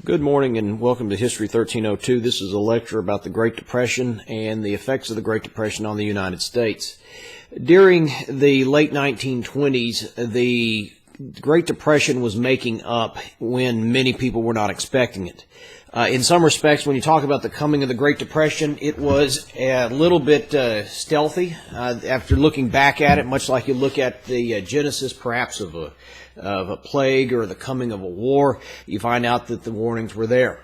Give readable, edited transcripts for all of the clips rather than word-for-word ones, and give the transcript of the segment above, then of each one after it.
Good morning and welcome to History 1302. This is a lecture about the Great Depression and the effects of the Great Depression on the United States. During the late 1920s, the Great Depression was making up when many people were not expecting it. In some respects, when you talk about the coming of the Great Depression, it was a little bit stealthy. After looking back at it, much like you look at the genesis perhaps of a plague or the coming of a war, you find out that the warnings were there.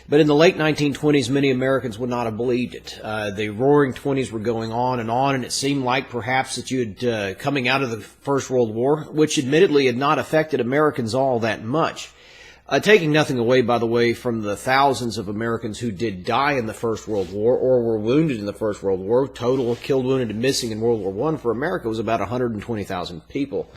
But in the late 1920s, many Americans would not have believed it. The Roaring Twenties were going on, and it seemed like perhaps that you had coming out of the First World War, which admittedly had not affected Americans all that much. Taking nothing away, by the way, from the thousands of Americans who did die in the First World War or were wounded in the First World War. Total killed, wounded, and missing in World War I for America was about 120,000 people.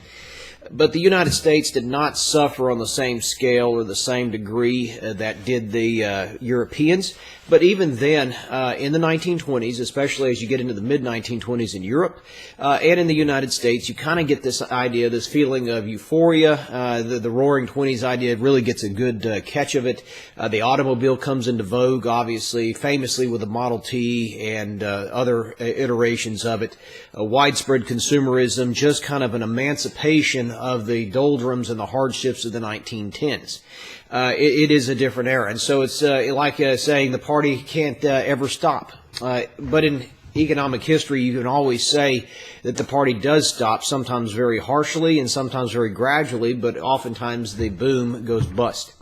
But the United States did not suffer on the same scale or the same degree that did the Europeans. But even then, in the 1920s, especially as you get into the mid-1920s in Europe and in the United States, you kind of get this idea, this feeling of euphoria. The Roaring Twenties idea really gets a good catch of it. The automobile comes into vogue, obviously, famously with the Model T and other iterations of it. Widespread consumerism, just kind of an emancipation of the doldrums and the hardships of the 1910s. It is a different era, and so it's like saying the party can't ever stop. But in economic history, you can always say that the party does stop, sometimes very harshly and sometimes very gradually, but oftentimes the boom goes bust.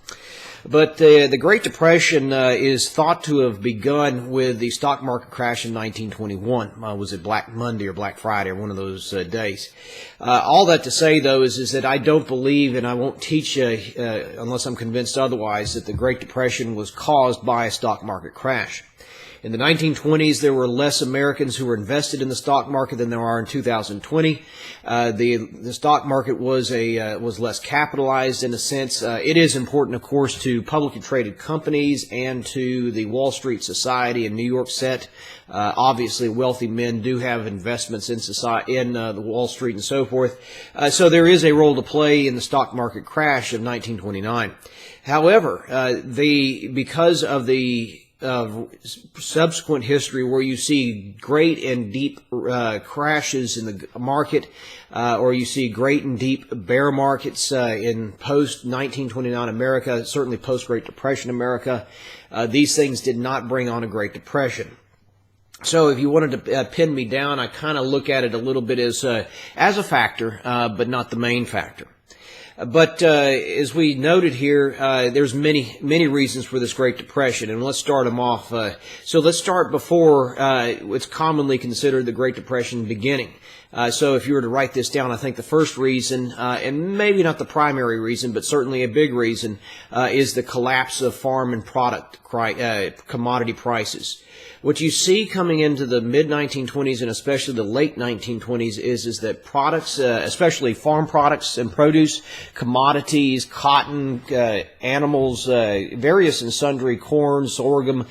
But the Great Depression is thought to have begun with the stock market crash in 1921. Was it Black Monday or Black Friday or one of those days? All that to say, though, is that I don't believe, and I won't teach unless I'm convinced otherwise, that the Great Depression was caused by a stock market crash. In the 1920s, there were less Americans who were invested in the stock market than there are in 2020. The stock market was less capitalized in a sense. It is important, of course, to publicly traded companies and to the Wall Street Society and New York set. Obviously, wealthy men do have investments in society, in the Wall Street and so forth. So there is a role to play in the stock market crash of 1929. However, because of the subsequent history where you see great and deep crashes in the market, or you see great and deep bear markets in post-1929 America, certainly post-Great Depression America, these things did not bring on a Great Depression. So if you wanted to pin me down, I kind of look at it a little bit as a factor, but not the main factor. But as we noted here, there's many reasons for this Great Depression, and let's start them off. So let's start before what's commonly considered the Great Depression beginning. So if you were to write this down, I think the first reason, and maybe not the primary reason, but certainly a big reason, is the collapse of farm and product commodity prices. What you see coming into the mid-1920s and especially the late 1920s is that products, especially farm products and produce, commodities, cotton, animals, various and sundry corn, sorghum,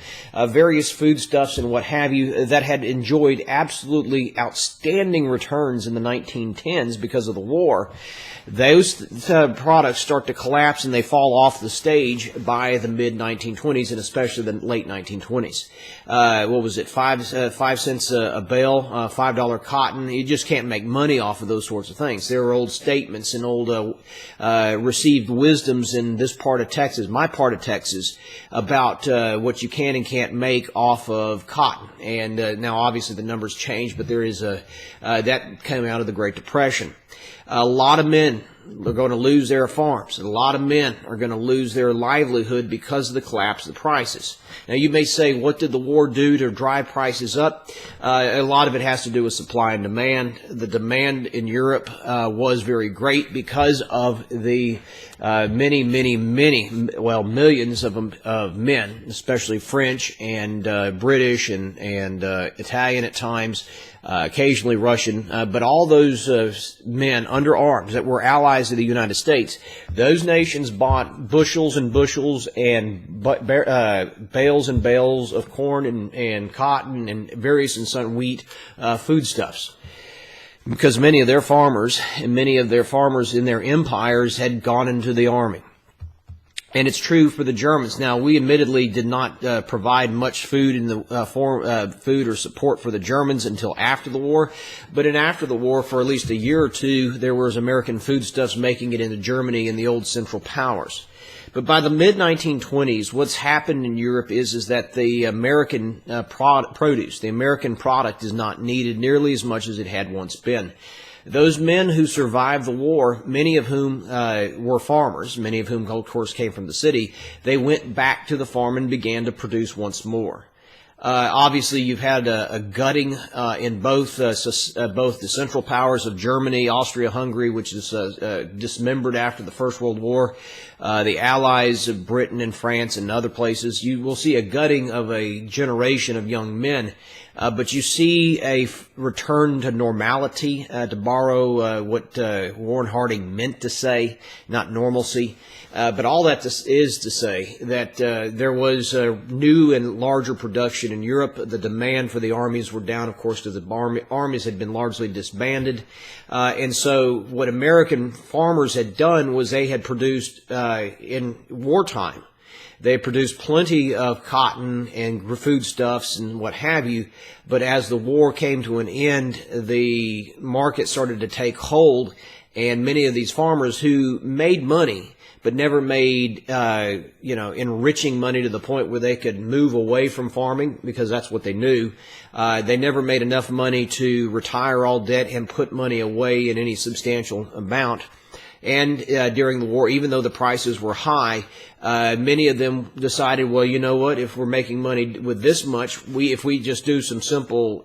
various foodstuffs and what have you, that had enjoyed absolutely outstanding returns in the 1910s because of the war. Those products start to collapse and they fall off the stage by the mid-1920s and especially the late 1920s. What was it, 5 cents a bale, $5 cotton? You just can't make money off of those sorts of things. There are old statements and old received wisdoms in this part of Texas, my part of Texas, about what you can and can't make off of cotton. And now obviously the numbers change, but there is that came out of the Great Depression. A lot of men are going to lose their farms. A lot of men are going to lose their livelihood because of the collapse of the prices. Now, you may say, what did the war do to drive prices up? A lot of it has to do with supply and demand. The demand in Europe was very great because of the millions of men, especially French and British and Italian at times, occasionally Russian, but all those men under arms that were allies of the United States, those nations bought bushels and bushels and bales and bales of corn and cotton and various and some wheat foodstuffs. Because many of their farmers in their empires had gone into the army. And it's true for the Germans. Now, we admittedly did not provide much food in the food or support for the Germans until after the war. But after the war, for at least a year or two, there was American foodstuffs making it into Germany and the old Central Powers. But by the mid-1920s, what's happened in Europe is that the American produce, the American product, is not needed nearly as much as it had once been. Those men who survived the war, many of whom were farmers, many of whom, of course, came from the city, they went back to the farm and began to produce once more. Obviously, you've had a gutting in both the Central Powers of Germany, Austria-Hungary, which is dismembered after the First World War, the Allies of Britain and France and other places. You will see a gutting of a generation of young men. But you see a return to normality, to borrow what Warren Harding meant to say, not normalcy. But all that is to say that there was new and larger production in Europe. The demand for the armies were down, of course, because the armies had been largely disbanded. And so what American farmers had done was they had produced in wartime. They produced plenty of cotton and foodstuffs and what have you, but as the war came to an end, the market started to take hold, and many of these farmers who made money but never made, enriching money to the point where they could move away from farming because that's what they knew. They never made enough money to retire all debt and put money away in any substantial amount. And during the war, even though the prices were high, many of them decided, well, you know what, if we're making money with this much, if we just do some simple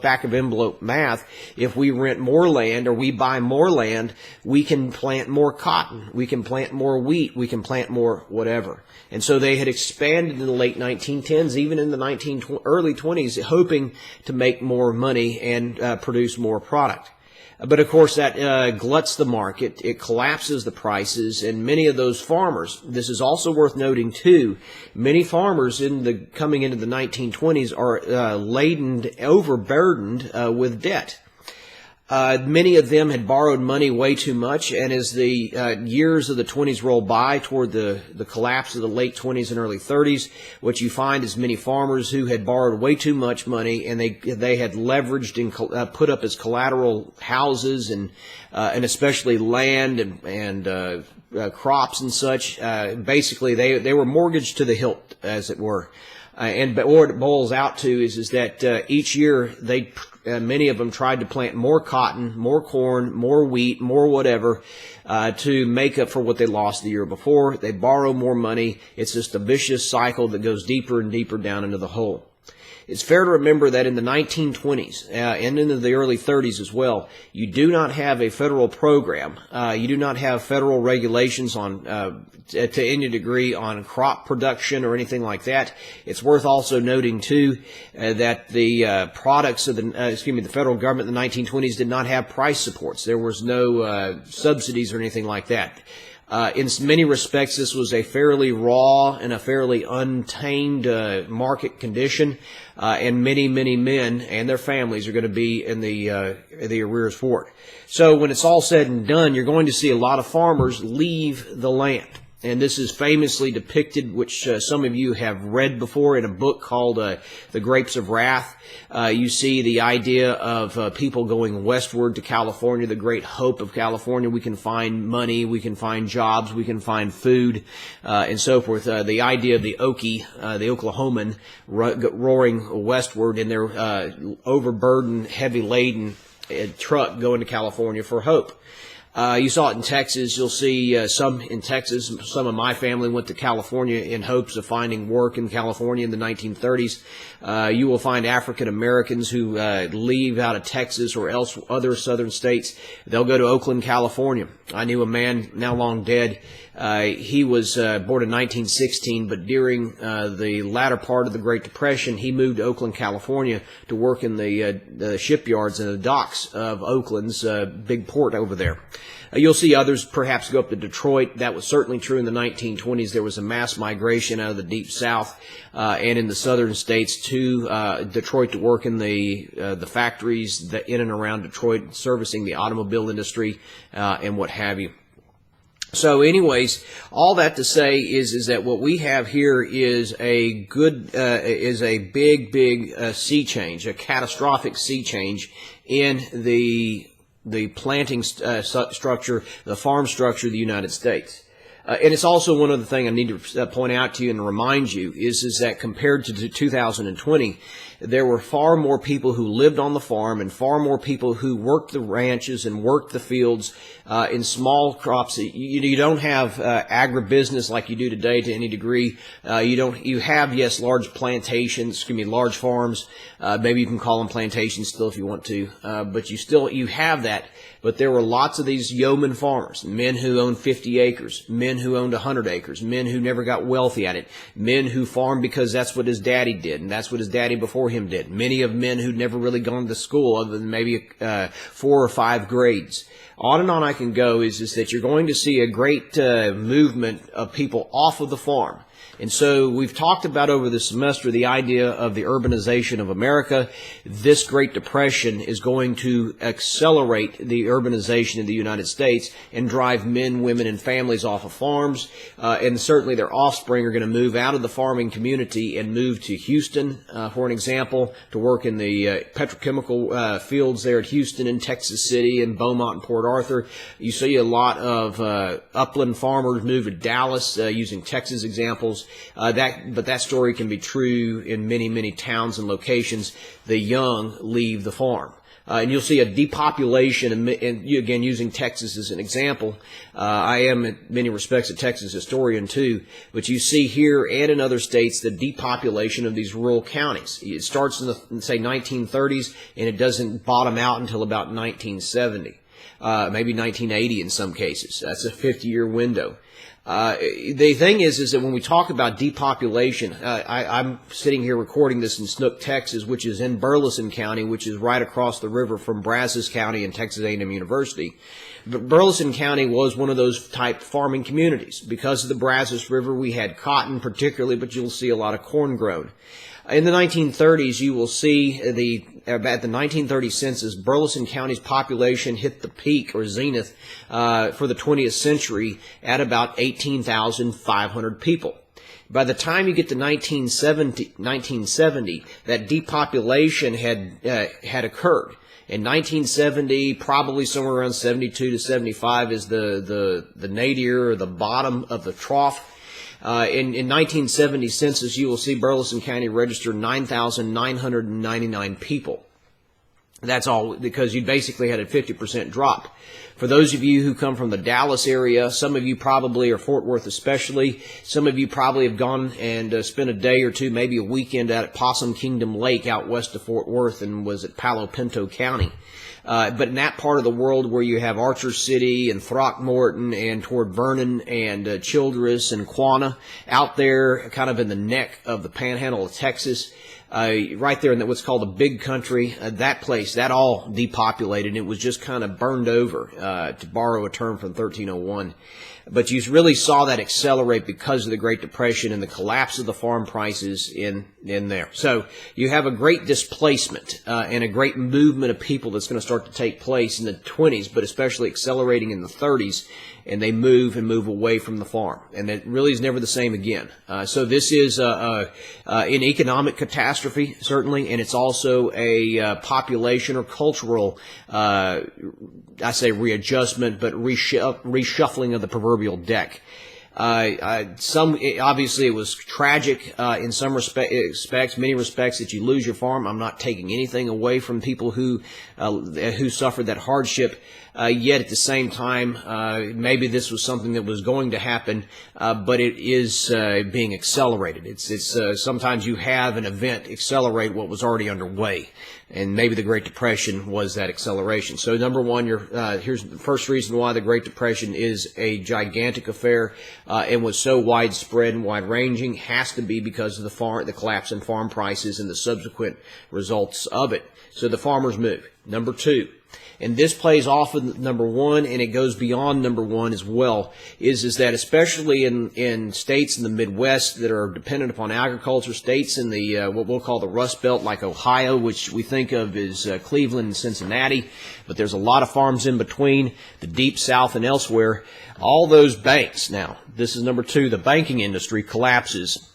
back of envelope math, if we rent more land or we buy more land, we can plant more cotton, we can plant more wheat, we can plant more whatever. And so they had expanded in the late 1910s, even in the early 20s, hoping to make more money and produce more product. But of course that gluts the market, it collapses the prices, and many of those farmers, this is also worth noting too, many farmers coming into the 1920s are overburdened with debt. Many of them had borrowed money way too much, and as the years of the 20s roll by toward the collapse of the late 20s and early 30s, what you find is many farmers who had borrowed way too much money, and they had leveraged and put up as collateral houses and especially land and crops and such. Basically, they were mortgaged to the hilt, as it were. But what it boils out to is that each year many of them tried to plant more cotton, more corn, more wheat, more whatever to make up for what they lost the year before. They borrow more money. It's just a vicious cycle that goes deeper and deeper down into the hole. It's fair to remember that in the 1920s and into the early 30s as well, you do not have a federal program. You do not have federal regulations on, to any degree, on crop production or anything like that. It's worth also noting too that the products of the federal government in the 1920s did not have price supports. There was no subsidies or anything like that. In many respects, this was a fairly raw and a fairly untamed market condition, and many, many men and their families are going to be in the arrears for it. So when it's all said and done, you're going to see a lot of farmers leave the land. And this is famously depicted, which some of you have read before in a book called The Grapes of Wrath. You see the idea of people going westward to California, the great hope of California. We can find money, we can find jobs, we can find food, and so forth. The idea of the Okie, the Oklahoman, roaring westward in their overburdened, heavy-laden truck going to California for hope. You saw it in Texas. You'll see some in Texas. Some of my family went to California in hopes of finding work in California in the 1930s. You will find African Americans who leave out of Texas or other southern states. They'll go to Oakland, California. I knew a man, now long dead. He was born in 1916, but during the latter part of the Great Depression, he moved to Oakland, California to work in the shipyards and the docks of Oakland's big port over there. You'll see others perhaps go up to Detroit. That was certainly true in the 1920s. There was a mass migration out of the Deep South and in the southern states to Detroit to work in the factories in and around Detroit, servicing the automobile industry and what have you. So anyways, all that to say is that what we have here is a big sea change, a catastrophic sea change in the planting structure, the farm structure of the United States. And it's also one other thing I need to point out to you and remind you is that compared to 2020, there were far more people who lived on the farm and far more people who worked the ranches and worked the fields in small crops. You don't have agribusiness like you do today to any degree. You have, yes, large plantations, large farms. Maybe you can call them plantations still if you want to, but you have that. But there were lots of these yeoman farmers, men who owned 50 acres, men who owned 100 acres, men who never got wealthy at it, men who farmed because that's what his daddy did, and that's what his daddy before him did. Many of men who'd never really gone to school other than maybe 4 or 5 grades. On and on I can go is that you're going to see a great movement of people off of the farm. And so we've talked about over the semester the idea of the urbanization of America. This Great Depression is going to accelerate the urbanization of the United States and drive men, women, and families off of farms. And certainly their offspring are going to move out of the farming community and move to Houston, for an example, to work in the petrochemical fields there at Houston and Texas City and Beaumont and Port Arthur. You see a lot of upland farmers move to Dallas, using Texas examples. But that story can be true in many, many towns and locations. The young leave the farm. And you'll see a depopulation, and again, using Texas as an example. I am, in many respects, a Texas historian, too. But you see here and in other states the depopulation of these rural counties. It starts in the, say, 1930s, and it doesn't bottom out until about 1970. Maybe 1980 in some cases. That's a 50-year window. The thing is that when we talk about depopulation, I'm sitting here recording this in Snook, Texas, which is in Burleson County, which is right across the river from Brazos County and Texas A&M University. But Burleson County was one of those type farming communities. Because of the Brazos River, we had cotton particularly, but you'll see a lot of corn grown. In the 1930s, you will see at the 1930 census, Burleson County's population hit the peak or zenith for the 20th century at about 18,500 people. By the time you get to 1970, that depopulation had occurred. In 1970, probably somewhere around 72 to 75 is the nadir or the bottom of the trough. In 1970 census, you will see Burleson County register 9,999 people. That's all because you basically had a 50% drop. For those of you who come from the Dallas area, some of you probably, or Fort Worth especially, some of you probably have gone and spent a day or two, maybe a weekend out at Possum Kingdom Lake out west of Fort Worth and was at Palo Pinto County. But in that part of the world where you have Archer City and Throckmorton and toward Vernon and Childress and Quanah, out there kind of in the neck of the panhandle of Texas, right there in what's called the Big Country, that place, that all depopulated. It was just kind of burned over, to borrow a term from 1301. But you really saw that accelerate because of the Great Depression and the collapse of the farm prices in there. So you have a great displacement and a great movement of people that's going to start to take place in the 20s, but especially accelerating in the 30s. And they move away from the farm. And it really is never the same again. So this is an economic catastrophe, certainly, and it's also a population or cultural, I say readjustment, but reshuffling of the proverbial deck. Obviously it was tragic in some respects, many respects that you lose your farm. I'm not taking anything away from people who suffered that hardship. Yet at the same time, maybe this was something that was going to happen, but it is being accelerated. It's sometimes you have an event accelerate what was already underway, and maybe the Great Depression was that acceleration. So number one, here's the first reason why the Great Depression is a gigantic affair and was so widespread and wide-ranging has to be because of the collapse in farm prices and the subsequent results of it. So the farmers move. Number two, and this plays off of number one, and it goes beyond number one as well, is that especially in states in the Midwest that are dependent upon agriculture, states in the what we'll call the Rust Belt, like Ohio, which we think of as Cleveland and Cincinnati, but there's a lot of farms in between, the Deep South and elsewhere. All those banks, now, this is number two, the banking industry collapses.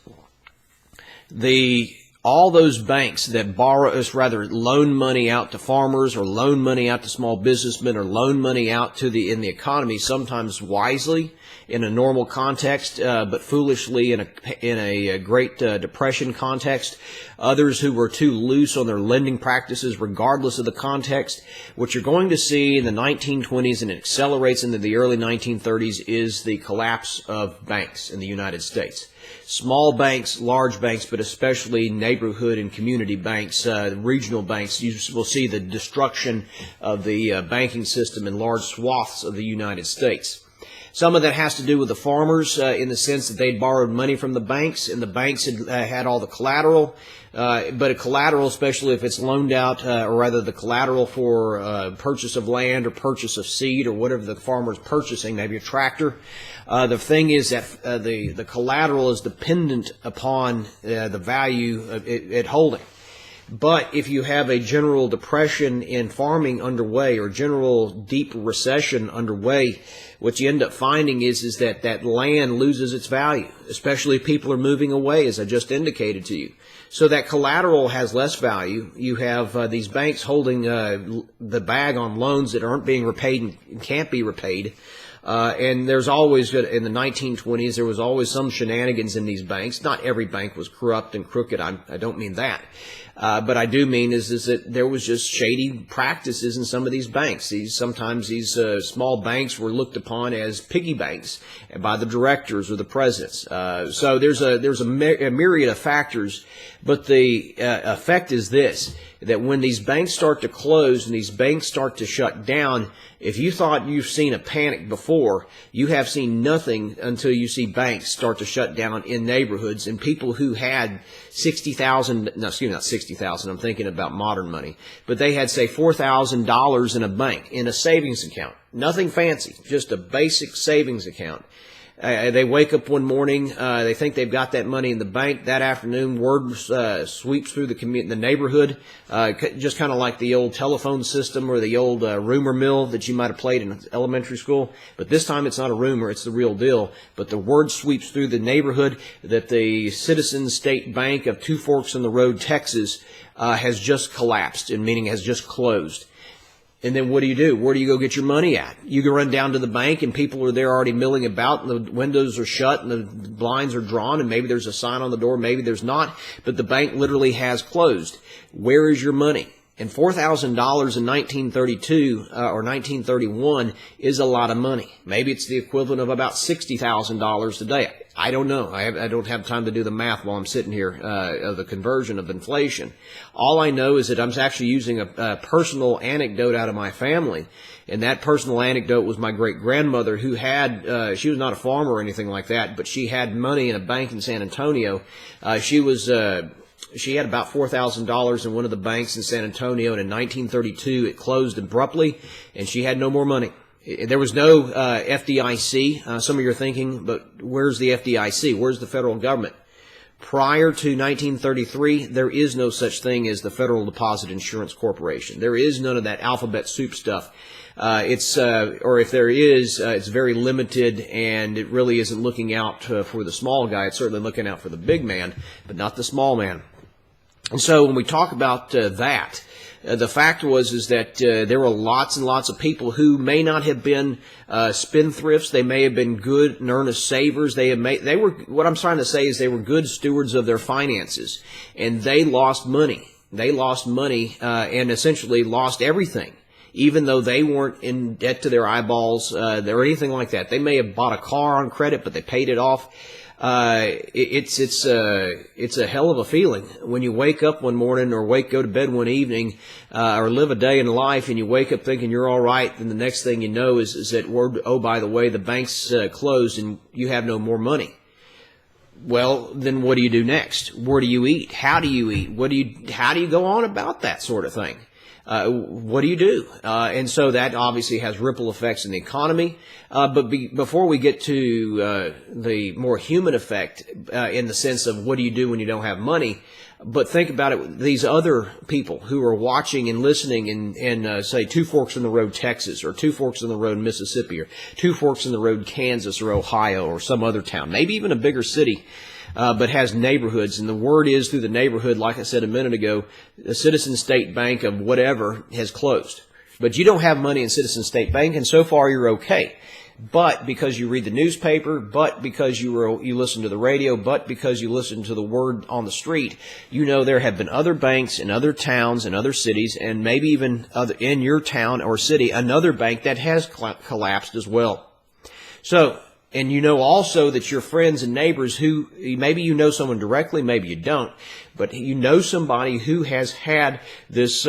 All those banks that loan money out to farmers or loan money out to small businessmen or loan money out in the economy, sometimes wisely in a normal context, but foolishly in a Great Depression context. Others who were too loose on their lending practices regardless of the context. What you're going to see in the 1920s, and it accelerates into the early 1930s, is the collapse of banks in the United States. Small banks, large banks, but especially neighborhood and community banks, regional banks. You will see the destruction of the banking system in large swaths of the United States. Some of that has to do with the farmers in the sense that they'd borrowed money from the banks, and the banks had all the collateral. But a collateral, especially if it's loaned out, or rather the collateral for purchase of land or purchase of seed or whatever the farmer is purchasing, maybe a tractor. The thing is that the collateral is dependent upon the value of it holding. But if you have a general depression in farming underway or general deep recession underway, what you end up finding is that land loses its value, especially if people are moving away, as I just indicated to you. So that collateral has less value. You have these banks holding the bag on loans that aren't being repaid and can't be repaid. And there's always, in the 1920s, there was always some shenanigans in these banks. Not every bank was corrupt and crooked. I don't mean that. But I do mean is that there was just shady practices in some of these banks. Sometimes these small banks were looked upon as piggy banks by the directors or the presidents. So there's a myriad of factors, but the effect is this, that when these banks start to close and these banks start to shut down, if you thought you've seen a panic before, you have seen nothing until you see banks start to shut down in neighborhoods, and people who had not 60,000, I'm thinking about modern money, but they had, say, $4,000 in a bank, in a savings account. Nothing fancy, just a basic savings account. They wake up one morning, they think they've got that money in the bank. That afternoon, word sweeps through the neighborhood, just kind of like the old telephone system or the old rumor mill that you might have played in elementary school. But this time it's not a rumor, it's the real deal. But the word sweeps through the neighborhood that the Citizens State Bank of Two Forks in the Road, Texas, has just collapsed, meaning has just closed. And then what do you do? Where do you go get your money at? You go run down to the bank and people are there already milling about and the windows are shut and the blinds are drawn and maybe there's a sign on the door, maybe there's not, but the bank literally has closed. Where is your money? And $4,000 in 1932 or 1931 is a lot of money. Maybe it's the equivalent of about $60,000 today. I don't know. I don't have time to do the math while I'm sitting here of the conversion of inflation. All I know is that I'm actually using a personal anecdote out of my family. And that personal anecdote was my great-grandmother who had, she was not a farmer or anything like that, but she had money in a bank in San Antonio. She had about $4,000 in one of the banks in San Antonio, and in 1932 it closed abruptly, and she had no more money. There was no FDIC. Some of you are thinking, but where's the FDIC? Where's the federal government? Prior to 1933, there is no such thing as the Federal Deposit Insurance Corporation. There is none of that alphabet soup stuff. Or if there is, it's very limited, and it really isn't looking out for the small guy. It's certainly looking out for the big man, but not the small man. And so when we talk about that, the fact is that there were lots and lots of people who may not have been spendthrifts. They may have been good and earnest savers. What I'm trying to say is they were good stewards of their finances, and they lost money. They lost money and essentially lost everything, even though they weren't in debt to their eyeballs or anything like that. They may have bought a car on credit, but they paid it off. It's a hell of a feeling when you wake up one morning or go to bed one evening, or live a day in life and you wake up thinking you're all right. And the next thing you know is that oh, by the way, the bank's closed and you have no more money. Well, then what do you do next? Where do you eat? How do you eat? How do you go on about that sort of thing? What do you do? And so that obviously has ripple effects in the economy. But before we get to the more human effect in the sense of what do you do when you don't have money, but think about it, these other people who are watching and listening in say, Two Forks in the Road, Texas, or Two Forks in the Road, Mississippi, or Two Forks in the Road, Kansas, or Ohio, or some other town, maybe even a bigger city, but has neighborhoods. And the word is through the neighborhood, like I said a minute ago, the Citizen State Bank of whatever has closed. But you don't have money in Citizen State Bank, and so far you're okay. But because you read the newspaper, but because you listen to the radio, but because you listen to the word on the street, you know there have been other banks in other towns and other cities, and maybe even in your town or city, another bank that has collapsed as well. So, and you know also that your friends and neighbors who, maybe you know someone directly, maybe you don't, but you know somebody who has had this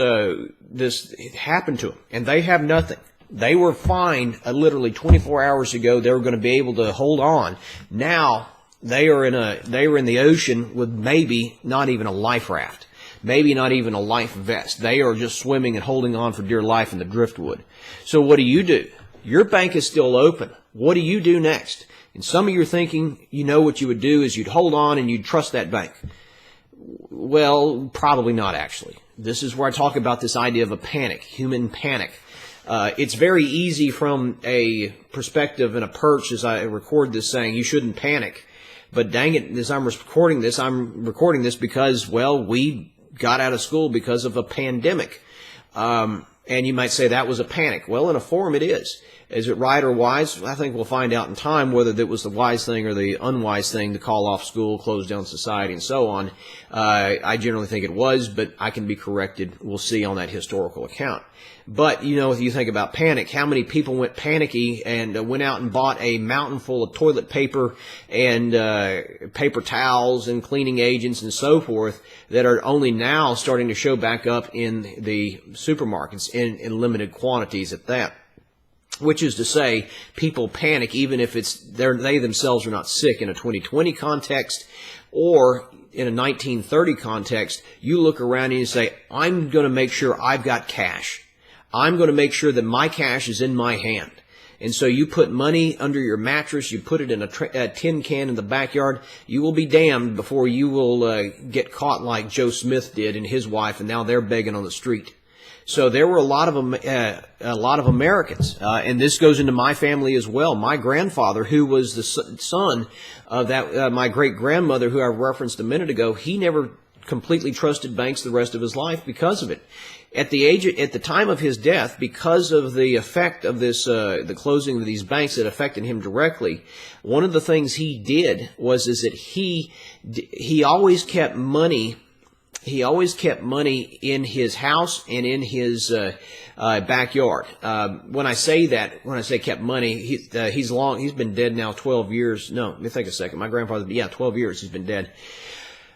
happen to them, and they have nothing. They were fine literally 24 hours ago. They were going to be able to hold on. Now they are in the ocean with maybe not even a life raft, maybe not even a life vest. They are just swimming and holding on for dear life in the driftwood. So what do? Your bank is still open. What do you do next? And some of you are thinking, you know what you would do is you'd hold on and you'd trust that bank. Well, probably not actually. This is where I talk about this idea of a panic, human panic. It's very easy from a perspective and a perch as I record this saying you shouldn't panic. But dang it, as I'm recording this because, well, we got out of school because of a pandemic. And you might say that was a panic. Well, in a form it is. Is it right or wise? I think we'll find out in time whether that was the wise thing or the unwise thing to call off school, close down society, and so on. I generally think it was, but I can be corrected. We'll see on that historical account. But, you know, if you think about panic, how many people went panicky and went out and bought a mountain full of toilet paper and paper towels and cleaning agents and so forth that are only now starting to show back up in the supermarkets in limited quantities at that? Which is to say, people panic even if they themselves are not sick in a 2020 context or in a 1930 context. You look around and you say, I'm going to make sure I've got cash. I'm going to make sure that my cash is in my hand. And so you put money under your mattress, you put it in a tin can in the backyard. You will be damned before you will get caught like Joe Smith did and his wife, and now they're begging on the street. So there were a lot of Americans, and this goes into my family as well. My grandfather, who was the son of my great grandmother, who I referenced a minute ago, he never completely trusted banks the rest of his life because of it. At the time of his death, because of the effect of this, the closing of these banks that affected him directly, one of the things he did was that he always kept money. He always kept money in his house and in his backyard. When I say kept money, he's been dead now 12 years. No, let me think a second. My grandfather, 12 years he's been dead.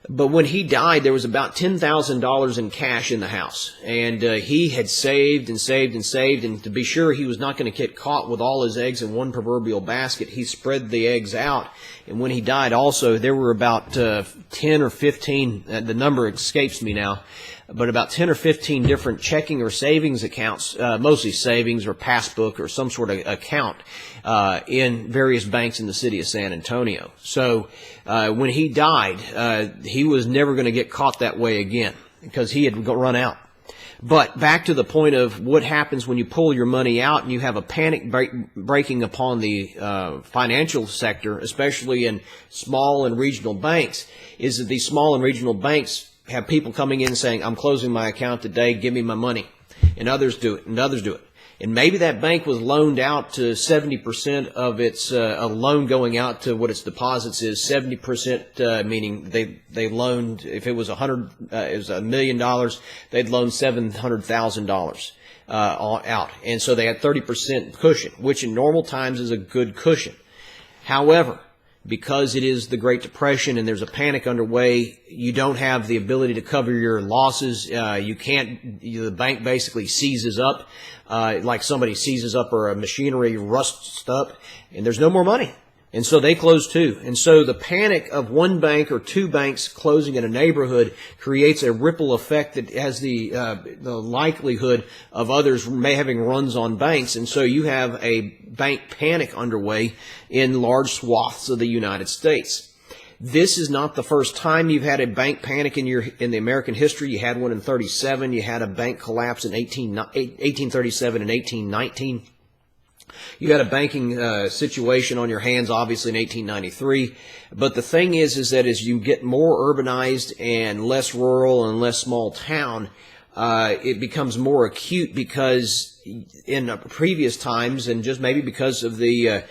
But when he died, there was about $10,000 in cash in the house. And he had saved and saved and saved. And to be sure he was not going to get caught with all his eggs in one proverbial basket, he spread the eggs out. And when he died also, there were about 10 or 15, the number escapes me now, but about 10 or 15 different checking or savings accounts, mostly savings or passbook or some sort of account in various banks in the city of San Antonio. So when he died, he was never going to get caught that way again because he had run out. But back to the point of what happens when you pull your money out and you have a panic breaking upon the financial sector, especially in small and regional banks, is that these small and regional banks have people coming in saying, I'm closing my account today, give me my money. And others do it, and others do it. And maybe that bank was loaned out to 70% of its a loan going out to what its deposits is. 70% meaning they loaned, if it was $1 million, they'd loan $700,000 out, and so they had 30% cushion, which in normal times is a good cushion. However, because it is the Great Depression and there's a panic underway, you don't have the ability to cover your losses. You can't. The bank basically seizes up, like somebody seizes up or a machinery rusts up, and there's no more money. And so they closed too. And so the panic of one bank or two banks closing in a neighborhood creates a ripple effect that has the likelihood of others having runs on banks. And so you have a bank panic underway in large swaths of the United States. This is not the first time you've had a bank panic in the American history. You had one in 1937. You had a bank collapse in 1837 and 1819. You had a banking situation on your hands, obviously, in 1893. But the thing is that as you get more urbanized and less rural and less small town, it becomes more acute because in previous times, and just maybe because of the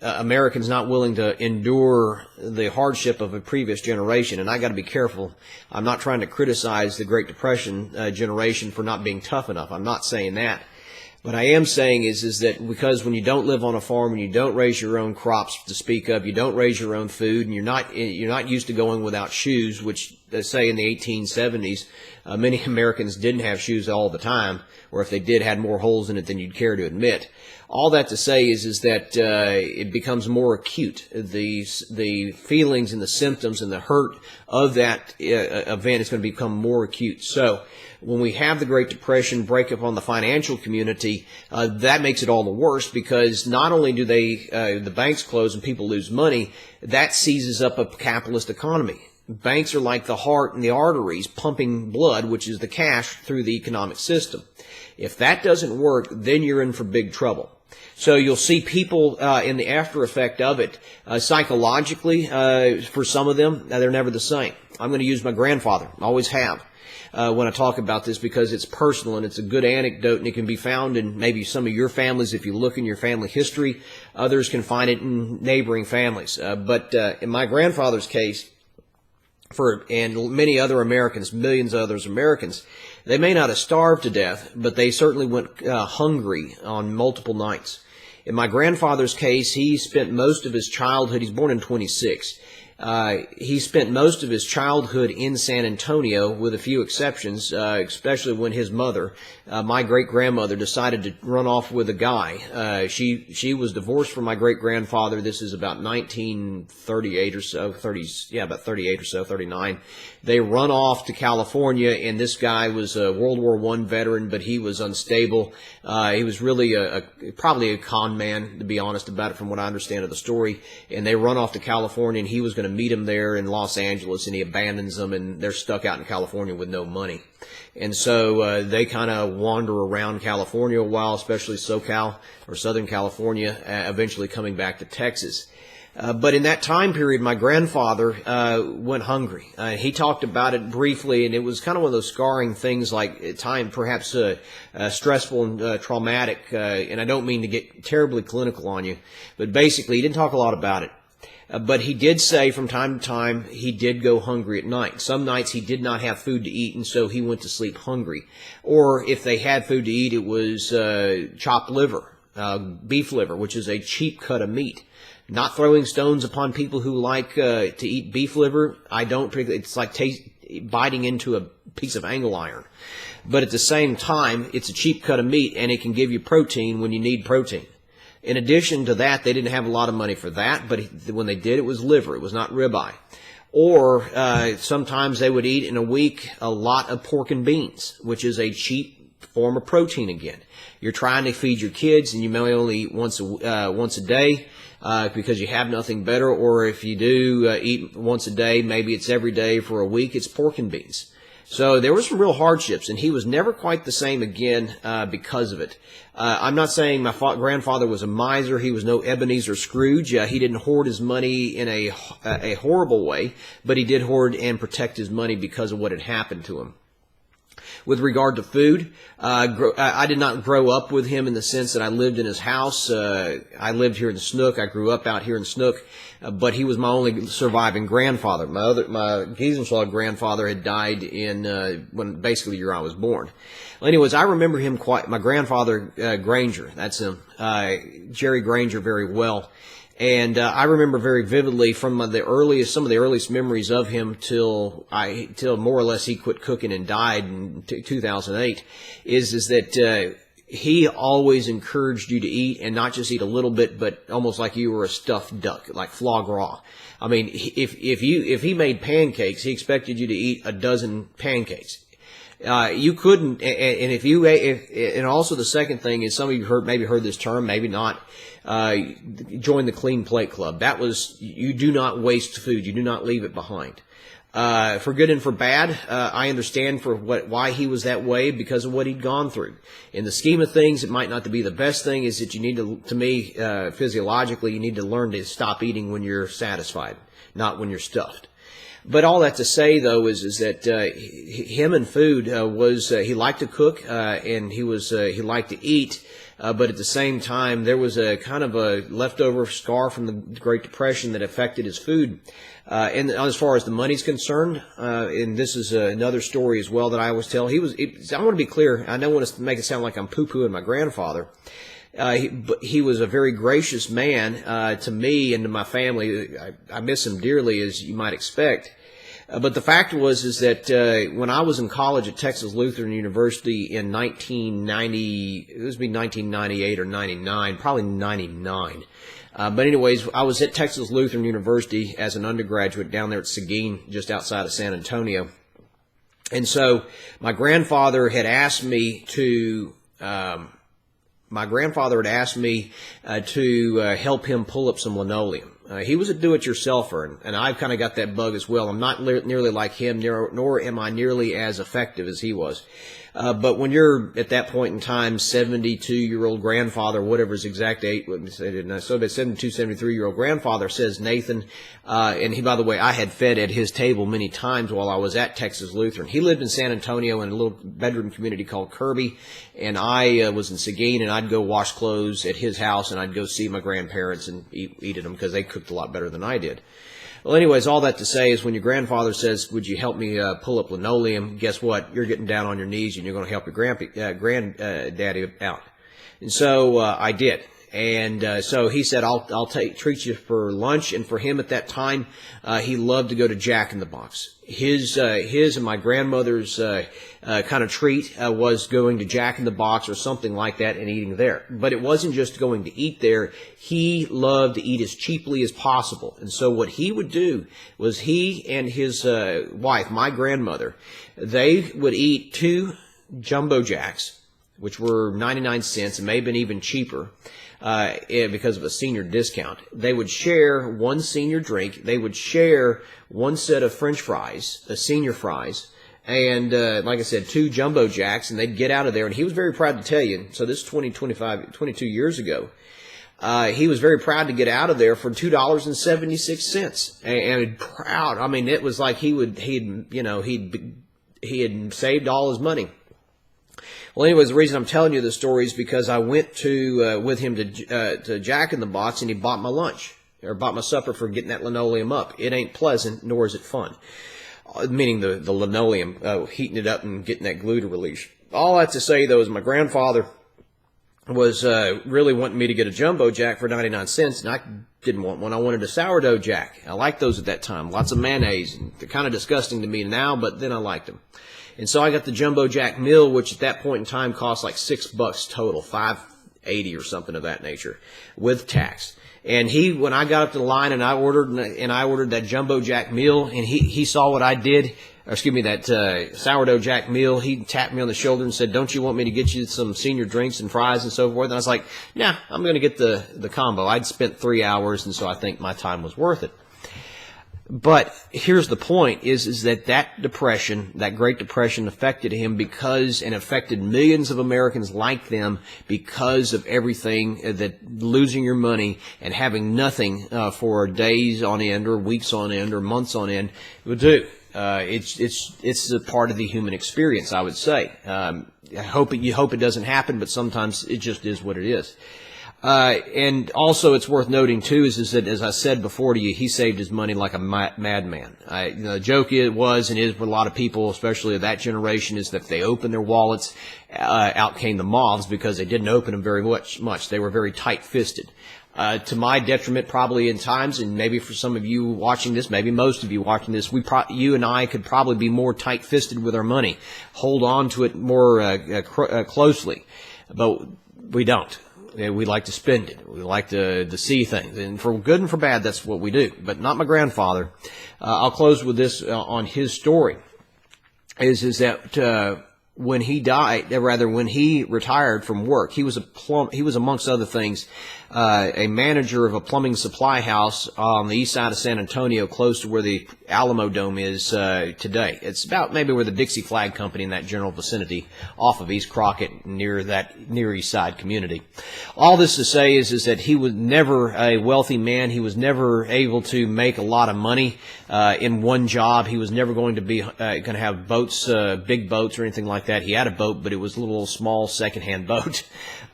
Americans not willing to endure the hardship of a previous generation. And I got to be careful. I'm not trying to criticize the Great Depression generation for not being tough enough. I'm not saying that. What I am saying is that because when you don't live on a farm and you don't raise your own crops to speak of, you don't raise your own food, and you're not used to going without shoes, which say in the 1870s, many Americans didn't have shoes all the time, or if they did, had more holes in it than you'd care to admit. All that to say is that it becomes more acute. The feelings and the symptoms and the hurt of that event is going to become more acute. So when we have the Great Depression break up on the financial community, that makes it all the worse because not only do the banks close and people lose money, that seizes up a capitalist economy. Banks are like the heart and the arteries pumping blood, which is the cash, through the economic system. If that doesn't work, then you're in for big trouble. So you'll see people in the after effect of it psychologically. For some of them, they're never the same. I'm going to use my grandfather. Always have. When I talk about this because it's personal and it's a good anecdote and it can be found in maybe some of your families if you look in your family history. Others can find it in neighboring families. But in my grandfather's case, and many other Americans, millions of others Americans, they may not have starved to death, but they certainly went hungry on multiple nights. In my grandfather's case, he spent most of his childhood, he's born in 26, he spent most of his childhood in San Antonio, with a few exceptions, especially when his mother, my great-grandmother, decided to run off with a guy. She was divorced from my great-grandfather. This is about 1938 or so, about 38 or so, 39. They run off to California, and this guy was a World War I veteran, but he was unstable. He was really probably a con man, to be honest about it, from what I understand of the story. And they run off to California, and he was going to meet him there in Los Angeles, and he abandons them, and they're stuck out in California with no money. And so they kind of wander around California a while, especially SoCal or Southern California, eventually coming back to Texas. But in that time period, my grandfather went hungry. He talked about it briefly, and it was kind of one of those scarring things, like at times perhaps stressful and traumatic. And I don't mean to get terribly clinical on you, but basically he didn't talk a lot about it. But he did say from time to time he did go hungry at night. Some nights he did not have food to eat, and so he went to sleep hungry. Or if they had food to eat, it was chopped liver, beef liver, which is a cheap cut of meat. Not throwing stones upon people who like to eat beef liver. I don't think it's like biting into a piece of angle iron. But at the same time, it's a cheap cut of meat, and it can give you protein when you need protein. In addition to that, they didn't have a lot of money for that, but when they did, it was liver. It was not ribeye. Or sometimes they would eat in a week a lot of pork and beans, which is a cheap form of protein again. You're trying to feed your kids, and you may only eat once a day. Because you have nothing better, or if you do eat once a day, maybe it's every day for a week, it's pork and beans. So there were some real hardships, and he was never quite the same again because of it. I'm not saying my grandfather was a miser. He was no Ebenezer Scrooge. He didn't hoard his money in a horrible way, but he did hoard and protect his money because of what had happened to him. With regard to food, I did not grow up with him in the sense that I lived in his house. I lived here in Snook. I grew up out here in Snook, but he was my only surviving grandfather. My Giesenschlag grandfather had died when basically the year I was born. Well, anyways, I remember him my grandfather Granger. That's him, Jerry Granger, very well. And I remember very vividly from some of the earliest memories of him till more or less he quit cooking and died in 2008, is that he always encouraged you to eat, and not just eat a little bit, but almost like you were a stuffed duck, like foie gras. I mean, if he made pancakes, he expected you to eat a dozen pancakes. You couldn't, and if you ate, and also the second thing is, some of you maybe heard this term, maybe not. Join the Clean Plate Club. That was, you do not waste food. You do not leave it behind. For good and for bad, I understand why he was that way, because of what he'd gone through. In the scheme of things, it might not be the best thing. Is that you need to me, physiologically, you need to learn to stop eating when you're satisfied, not when you're stuffed. But all that to say, though, is that him and food he liked to cook, and he liked to eat. But at the same time, there was a kind of a leftover scar from the Great Depression that affected his food. And as far as the money's concerned, and this is another story as well that I always tell. I want to be clear. I don't want to make it sound like I'm poo-pooing my grandfather. But he was a very gracious man to me and to my family. I miss him dearly, as you might expect. But the fact is that when I was in college at Texas Lutheran University in 1990, it was 1998 or 99, probably 99. But anyways, I was at Texas Lutheran University as an undergraduate down there at Seguin, just outside of San Antonio. And so my grandfather had asked me to help him pull up some linoleum. He was a do-it-yourselfer, and I've kind of got that bug as well. I'm not nearly like him, nor am I nearly as effective as he was. But when you're at that point in time, 72-year-old grandfather, whatever his exact age, so that 72, 73-year-old grandfather says, Nathan, and he, by the way, I had fed at his table many times while I was at Texas Lutheran. He lived in San Antonio in a little bedroom community called Kirby, and I was in Seguin, and I'd go wash clothes at his house, and I'd go see my grandparents and eat at them because they cooked a lot better than I did. Well, anyways, all that to say is when your grandfather says, would you help me pull up linoleum, guess what? You're getting down on your knees and you're going to help your granddaddy out. And so I did. And so he said, I'll treat you for lunch. And for him at that time, he loved to go to Jack in the Box. His and my grandmother's kind of treat was going to Jack in the Box or something like that and eating there. But it wasn't just going to eat there. He loved to eat as cheaply as possible. And so what he would do was he and his wife, my grandmother, they would eat 2 Jumbo Jacks, which were 99 cents and may have been even cheaper. Because of a senior discount. They would share one senior drink. They would share one set of French fries, senior fries, and like I said, 2 Jumbo Jacks, and they'd get out of there. And he was very proud to tell you, so this is 22 years ago, he was very proud to get out of there for $2.76, and proud. I mean, it was like he had saved all his money. Well, anyways, the reason I'm telling you this story is because I went with him to Jack in the Box, and he bought my lunch, or bought my supper for getting that linoleum up. It ain't pleasant, nor is it fun. Meaning the linoleum, heating it up and getting that glue to release. All that to say, though, is my grandfather was really wanting me to get a Jumbo Jack for 99 cents, and I didn't want one. I wanted a sourdough Jack. I liked those at that time. Lots of mayonnaise. And they're kind of disgusting to me now, but then I liked them. And so I got the Jumbo Jack meal, which at that point in time cost like $6 total, $5.80 or something of that nature, with tax. And when I got up to the line and I ordered that Jumbo Jack meal, and he saw what I did, that sourdough Jack meal, he tapped me on the shoulder and said, "Don't you want me to get you some senior drinks and fries and so forth?" And I was like, "Nah, I'm going to get the combo." I'd spent 3 hours, and so I think my time was worth it. But here's the point, is that depression, that Great Depression, affected him and affected millions of Americans like them because of everything that losing your money and having nothing for days on end or weeks on end or months on end would do. It's a part of the human experience, I would say. You hope it doesn't happen, but sometimes it just is what it is. And also it's worth noting too is that, as I said before to you, he saved his money like a madman. The joke was and is with a lot of people, especially of that generation, is that if they opened their wallets, out came the moths, because they didn't open them very much. They were very tight-fisted. To my detriment, probably in times, and maybe for some of you watching this, maybe most of you watching this, you and I could probably be more tight-fisted with our money, hold on to it more closely. but we don't. We like to spend it. We like to see things, and for good and for bad, that's what we do. But not my grandfather. I'll close with this on his story. Is that when he died, rather when he retired from work, he was amongst other things a manager of a plumbing supply house on the east side of San Antonio, close to where the Alamo Dome is today. It's about maybe where the Dixie Flag Company in that general vicinity, off of East Crockett, near East Side community. All this to say is that he was never a wealthy man. He was never able to make a lot of money in one job. He was never going to have boats, big boats or anything like that. He had a boat, but it was a little small secondhand boat.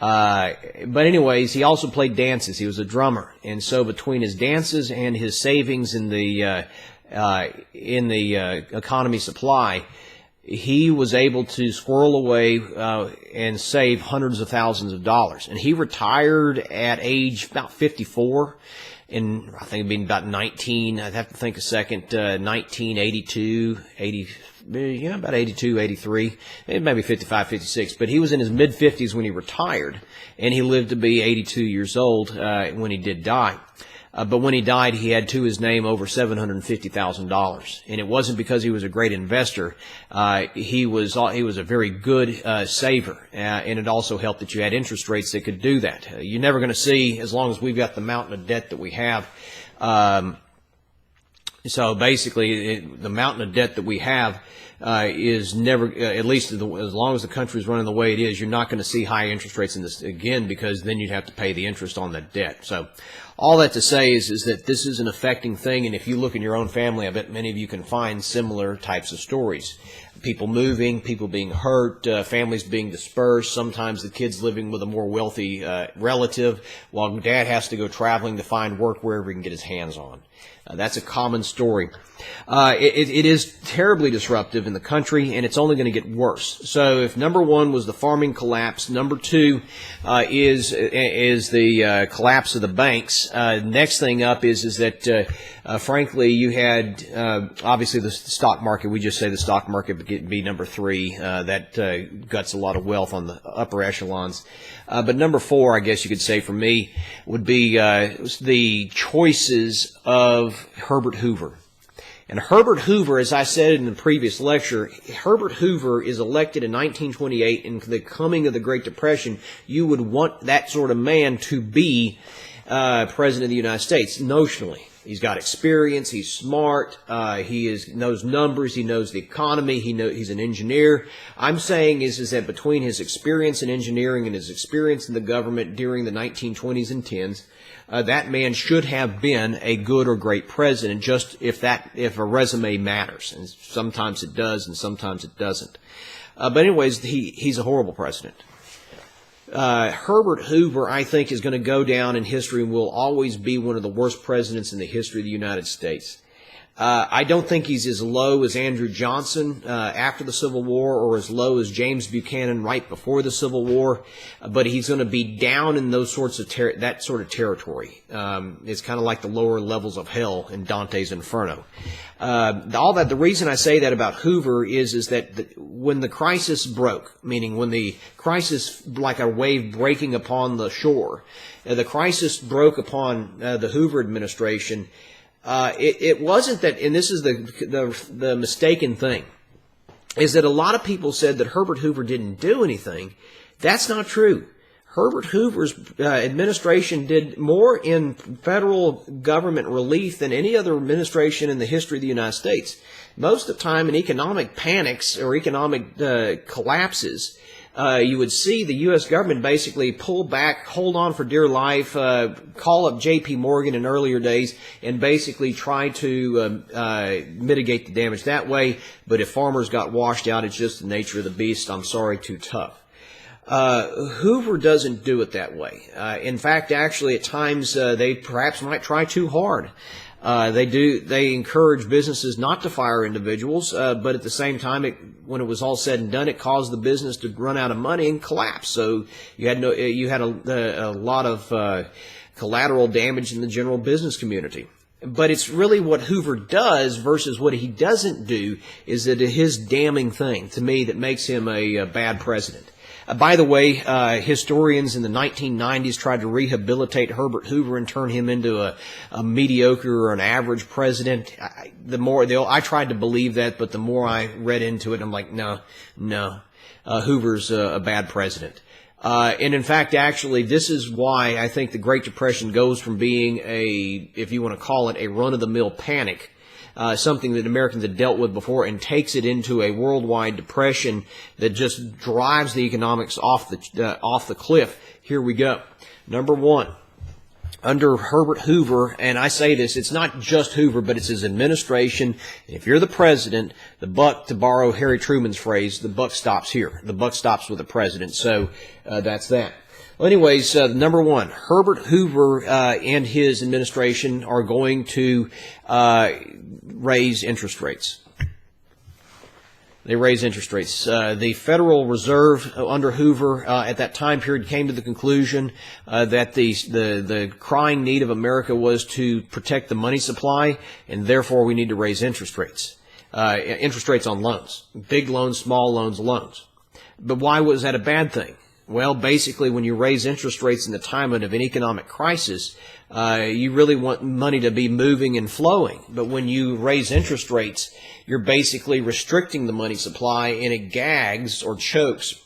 But anyways, he also played dances. He was a drummer, and so between his dances and his savings in the economy supply, he was able to squirrel away and save hundreds of thousands of dollars. And he retired at age about 54. And I think it'd been about 19, I'd have to think a second, 1982, about 82, 83, maybe 55, 56. But he was in his mid-50s when he retired, and he lived to be 82 years old when he did die. But when he died, he had to his name over $750,000, and it wasn't because he was a great investor. He was a very good saver, and it also helped that you had interest rates that could do that. You're never going to see, as long as we've got the mountain of debt that we have. So basically, the mountain of debt that we have is never, at least as long as the country is running the way it is, you're not going to see high interest rates in this again, because then you'd have to pay the interest on that debt. So all that to say is that this is an affecting thing, and if you look in your own family, I bet many of you can find similar types of stories. People moving, people being hurt, families being dispersed, sometimes the kids living with a more wealthy relative, while dad has to go traveling to find work wherever he can get his hands on. That's a common story. It is terribly disruptive in the country, and it's only going to get worse. So if number one was the farming collapse, number two is the collapse of the banks. Next thing up is that frankly, you had obviously the stock market. We just say the stock market would be number three. That guts a lot of wealth on the upper echelons. But number four, I guess you could say for me, would be the choices of Herbert Hoover. And Herbert Hoover, as I said in the previous lecture, Herbert Hoover is elected in 1928. In the coming of the Great Depression, you would want that sort of man to be President of the United States, notionally. He's got experience. He's smart. He knows numbers. He knows the economy. He's an engineer. I'm saying is that between his experience in engineering and his experience in the government during the 1920s and 10s, that man should have been a good or great president, just if a resume matters. And sometimes it does, and sometimes it doesn't. But anyways, he's a horrible president. Herbert Hoover, I think, is going to go down in history and will always be one of the worst presidents in the history of the United States. I don't think he's as low as Andrew Johnson after the Civil War, or as low as James Buchanan right before the Civil War, but he's going to be down in those sorts of that sort of territory. It's kind of like the lower levels of hell in Dante's Inferno. The reason I say that about Hoover is that when the crisis broke, meaning when the crisis, like a wave breaking upon the shore, the crisis broke upon the Hoover administration. It wasn't that, and this is the mistaken thing, is that a lot of people said that Herbert Hoover didn't do anything. That's not true. Herbert Hoover's administration did more in federal government relief than any other administration in the history of the United States. Most of the time in economic panics or economic collapses, you would see the U.S. government basically pull back, hold on for dear life, call up J.P. Morgan in earlier days, and basically try to mitigate the damage that way. But if farmers got washed out, it's just the nature of the beast. I'm sorry, too tough. Hoover doesn't do it that way. In fact, actually, at times they perhaps might try too hard. They encourage businesses not to fire individuals, but at the same time, when it was all said and done, it caused the business to run out of money and collapse. So you had a lot of collateral damage in the general business community. But it's really what Hoover does versus what he doesn't do is that his damning thing to me that makes him a bad president. By the way, historians in the 1990s tried to rehabilitate Herbert Hoover and turn him into a mediocre or an average president. I tried to believe that, but the more I read into it, I'm like, no, Hoover's a bad president. And in fact, actually, this is why I think the Great Depression goes from being if you want to call it, a run-of-the-mill panic, something that Americans had dealt with before, and takes it into a worldwide depression that just drives the economics off the cliff. Here we go. Number one. Under Herbert Hoover, and I say this, it's not just Hoover, but it's his administration. If you're the president, the buck, to borrow Harry Truman's phrase, the buck stops here. The buck stops with the president. So that's that. Well, anyways, number one, Herbert Hoover and his administration are going to raise interest rates. They raise interest rates. The Federal Reserve under Hoover at that time period came to the conclusion that the crying need of America was to protect the money supply, and therefore we need to raise interest rates. Interest rates on loans. Big loans, small loans, loans. But why was that a bad thing? Well, basically, when you raise interest rates in the time of an economic crisis, you really want money to be moving and flowing. But when you raise interest rates, you're basically restricting the money supply, and it gags or chokes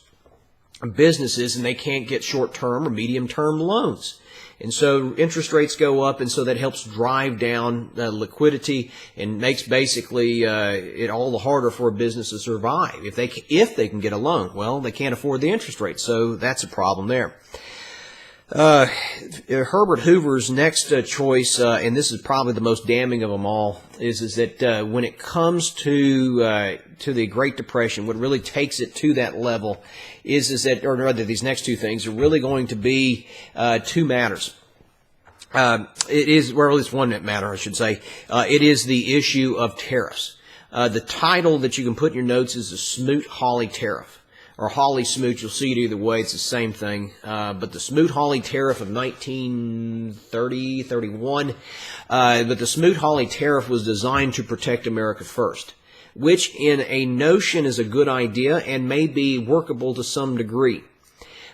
businesses, and they can't get short-term or medium-term loans. And so interest rates go up, and so that helps drive down liquidity and makes basically it all the harder for a business to survive. If they can get a loan, well, they can't afford the interest rate, so that's a problem there. Herbert Hoover's next choice, and this is probably the most damning of them all, is that when it comes to the Great Depression, what really takes it to that level is that, or rather, these next two things are really going to be two matters. It is, well, at least one matter, I should say. It is the issue of tariffs. The title that you can put in your notes is the Smoot-Hawley Tariff, or Hawley-Smoot. You'll see it either way. It's the same thing. But the Smoot-Hawley Tariff of 1930-31, but the Smoot-Hawley Tariff was designed to protect America first, which in a notion is a good idea and may be workable to some degree.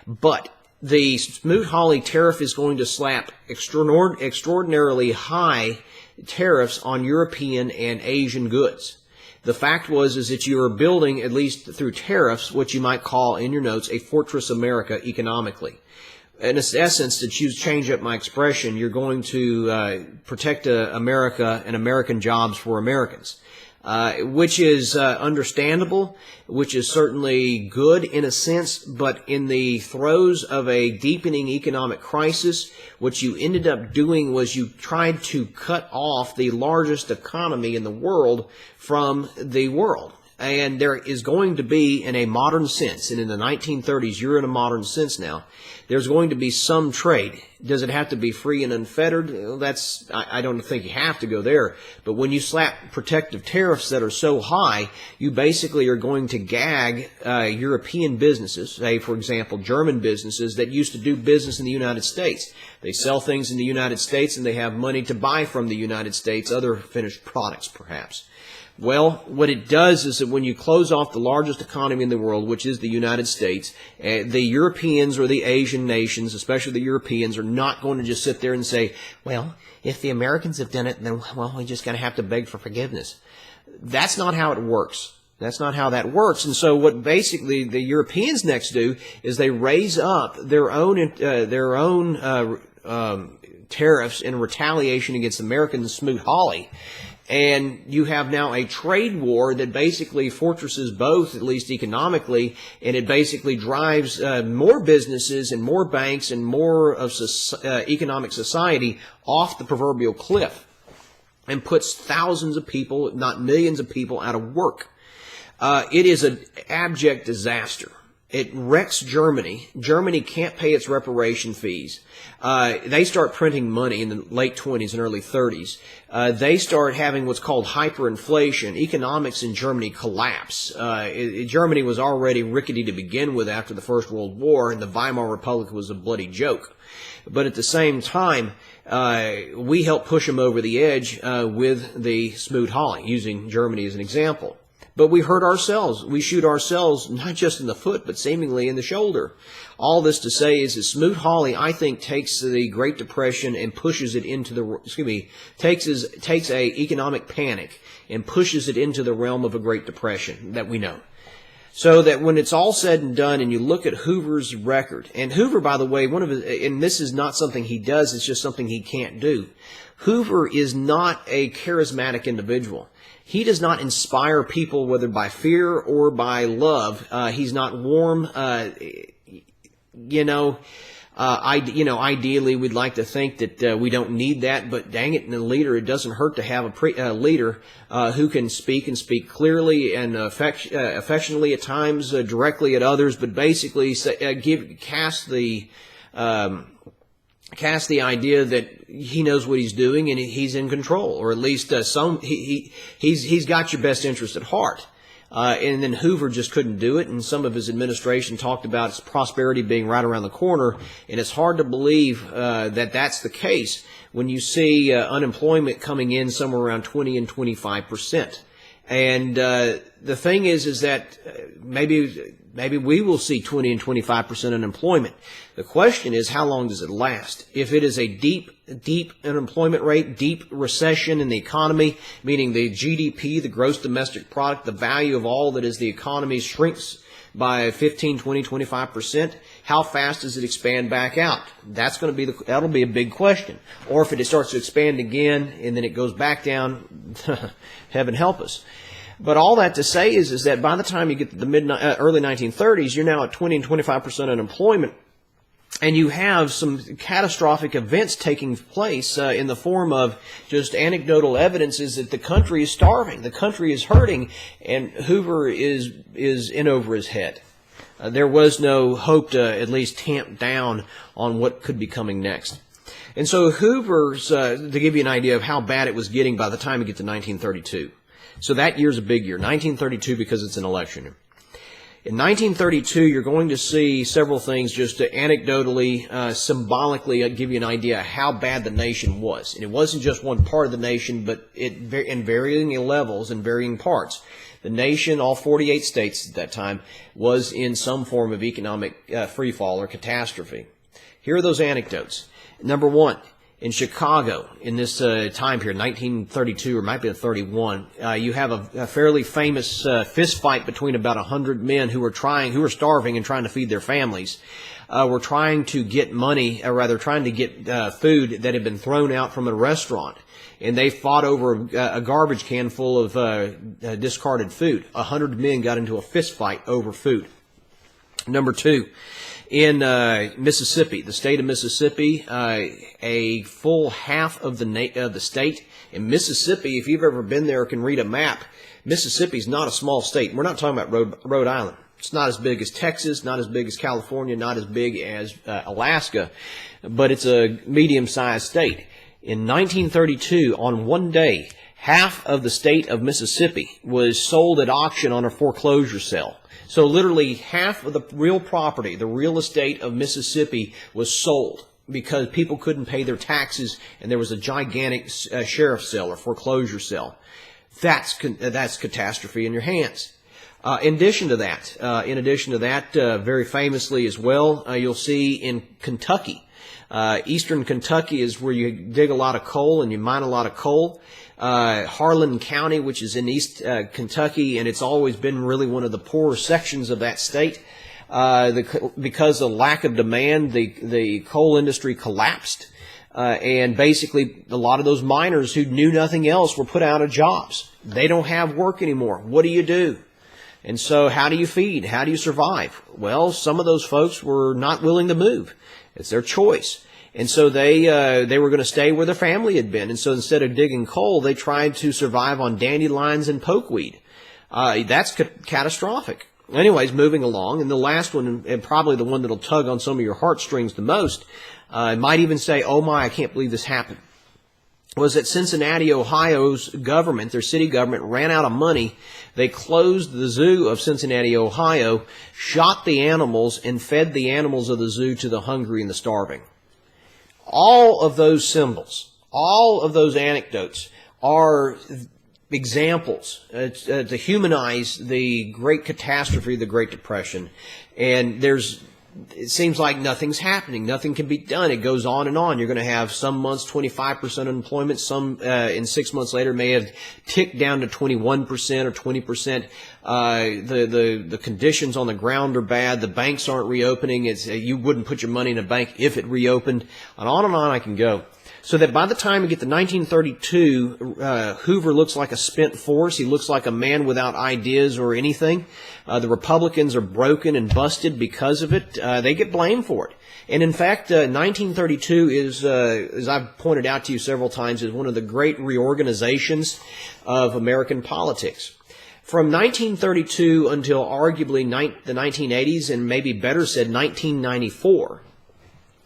But the Smoot-Hawley Tariff is going to slap extraordinarily high tariffs on European and Asian goods. The fact is that you are building, at least through tariffs, what you might call in your notes a fortress America economically. In essence, to change up my expression, you're going to protect America and American jobs for Americans, which is understandable, which is certainly good in a sense, but in the throes of a deepening economic crisis, what you ended up doing was you tried to cut off the largest economy in the world from the world. And there is going to be, in a modern sense, and in the 1930s, you're in a modern sense now, there's going to be some trade. Does it have to be free and unfettered? Well, I don't think you have to go there. But when you slap protective tariffs that are so high, you basically are going to gag European businesses, say, for example, German businesses that used to do business in the United States. They sell things in the United States, and they have money to buy from the United States, other finished products, perhaps. Well, what it does is that when you close off the largest economy in the world, which is the United States, the Europeans or the Asian nations, especially the Europeans, are not going to just sit there and say, well, if the Americans have done it, then, well, we just got to have to beg for forgiveness. That's not how it works. That's not how that works. And so what basically the Europeans next do is they raise up their own tariffs in retaliation against American Smoot-Hawley. And you have now a trade war that basically fortresses both, at least economically, and it basically drives more businesses and more banks and more of economic society off the proverbial cliff and puts thousands of people, if not millions of people, out of work. It is an abject disaster. It wrecks Germany. Germany can't pay its reparation fees. They start printing money in the late 20s and early 30s. They start having what's called hyperinflation. Economics in Germany collapse. Germany was already rickety to begin with after the First World War, and the Weimar Republic was a bloody joke. But at the same time, we helped push them over the edge with the Smoot-Hawley, using Germany as an example. But we hurt ourselves. We shoot ourselves not just in the foot, but seemingly in the shoulder. All this to say is that Smoot-Hawley, I think, takes the Great Depression and pushes it into the, takes a economic panic and pushes it into the realm of a Great Depression that we know. So that when it's all said and done and you look at Hoover's record, and Hoover, by the way, and this is not something he does, it's just something he can't do. Hoover is not a charismatic individual. He does not inspire people, whether by fear or by love. He's not warm. Ideally, we'd like to think that we don't need that, but dang it, in a leader, it doesn't hurt to have a leader who can speak and speak clearly and affectionately at times, directly at others, but basically cast the idea that he knows what he's doing and he's in control, or at least he's got your best interest at heart. And then Hoover just couldn't do it, and some of his administration talked about its prosperity being right around the corner, and it's hard to believe that that's the case when you see unemployment coming in somewhere around 20 and 25%. And the thing is that maybe we will see 20 and 25% unemployment. The question is, how long does it last? If it is a deep unemployment rate, deep recession in the economy, meaning the GDP, the gross domestic product, the value of all that is the economy shrinks by 15, 20, 25%, how fast does it expand back out? That'll be a big question. Or if it starts to expand again and then it goes back down, heaven help us. But all that to say is that by the time you get to the early 1930s, you're now at 20 and 25% unemployment. And you have some catastrophic events taking place in the form of just anecdotal evidences that the country is starving, the country is hurting, and Hoover is in over his head. There was no hope to at least tamp down on what could be coming next. And so Hoover's, to give you an idea of how bad it was getting by the time you get to 1932. So that year's a big year, 1932, because it's an election year. In 1932, you're going to see several things just to anecdotally, symbolically give you an idea how bad the nation was. And it wasn't just one part of the nation, but in varying levels and varying parts. The nation, all 48 states at that time, was in some form of economic freefall or catastrophe. Here are those anecdotes. Number one, in Chicago, in this time period, 1932 or might be 31, you have a fairly famous fist fight between about 100 men who were starving and trying to feed their families. Were trying to get money, or rather trying to get food that had been thrown out from a restaurant. And they fought over a garbage can full of discarded food. 100 men got into a fist fight over food. Number two, in Mississippi, the state of Mississippi, a full half of the state. In Mississippi, if you've ever been there or can read a map, Mississippi's not a small state. We're not talking about Rhode Island. It's not as big as Texas, not as big as California, not as big as Alaska, but it's a medium-sized state. In 1932, on one day, half of the state of Mississippi was sold at auction on a foreclosure sale. So literally half of the real property, the real estate of Mississippi was sold because people couldn't pay their taxes and there was a gigantic sheriff's sale or foreclosure sale. That's catastrophe in your hands. In addition to that, very famously as well, you'll see in Kentucky. Eastern Kentucky is where you dig a lot of coal and you mine a lot of coal. Harlan County, which is in East Kentucky, and it's always been really one of the poorer sections of that state. Because of lack of demand, the coal industry collapsed. And basically, a lot of those miners who knew nothing else were put out of jobs. They don't have work anymore. What do you do? And so how do you feed? How do you survive? Well, some of those folks were not willing to move. It's their choice. And so they were going to stay where their family had been. And so instead of digging coal, they tried to survive on dandelions and pokeweed. That's catastrophic. Anyways, moving along. And the last one, and probably the one that'll tug on some of your heartstrings the most, might even say, oh my, I can't believe this happened, was that Cincinnati, Ohio's government, their city government, ran out of money. They closed the zoo of Cincinnati, Ohio, shot the animals, and fed the animals of the zoo to the hungry and the starving. All of those symbols, all of those anecdotes are examples to humanize the great catastrophe, the Great Depression. And it seems like nothing's happening. Nothing can be done. It goes on and on. You're going to have some months 25% unemployment. Some in 6 months later may have ticked down to 21% or 20%. The conditions on the ground are bad. The banks aren't reopening. You wouldn't put your money in a bank if it reopened. And on I can go. So that by the time we get to 1932, Hoover looks like a spent force. He looks like a man without ideas or anything. The Republicans are broken and busted because of it. They get blamed for it. And in fact, 1932 is, as I've pointed out to you several times, is one of the great reorganizations of American politics. From 1932 until arguably the 1980s, and maybe better said 1994,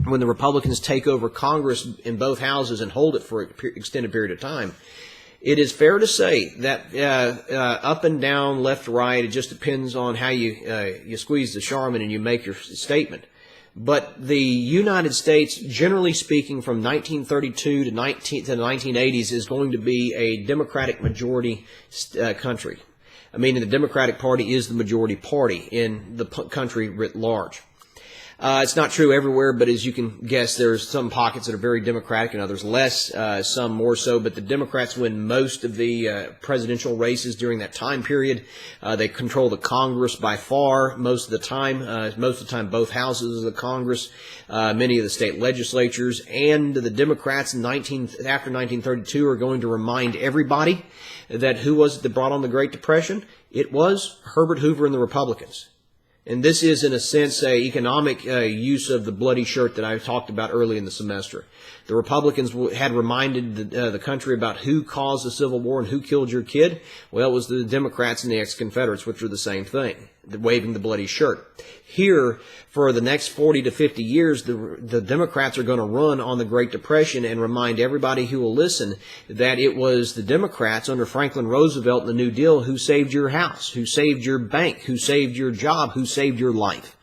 when the Republicans take over Congress in both houses and hold it for an extended period of time, it is fair to say that up and down, left to right, it just depends on how you squeeze the Charmin and you make your statement. But the United States, generally speaking, from 1932 to the 1980s, is going to be a Democratic majority country. I mean, the Democratic Party is the majority party in the country writ large. It's not true everywhere, but as you can guess, there's some pockets that are very Democratic and others less, some more so. But the Democrats win most of the presidential races during that time period. They control the Congress by far most of the time. Most of the time, both houses of the Congress, many of the state legislatures, and the Democrats after 1932 are going to remind everybody that who was it that brought on the Great Depression? It was Herbert Hoover and the Republicans. And this is, in a sense, an economic use of the bloody shirt that I talked about early in the semester. The Republicans had reminded the country about who caused the Civil War and who killed your kid. Well, it was the Democrats and the ex-Confederates, which were the same thing, waving the bloody shirt. Here, for the next 40 to 50 years, the Democrats are going to run on the Great Depression and remind everybody who will listen that it was the Democrats under Franklin Roosevelt and the New Deal who saved your house, who saved your bank, who saved your job, who saved your life.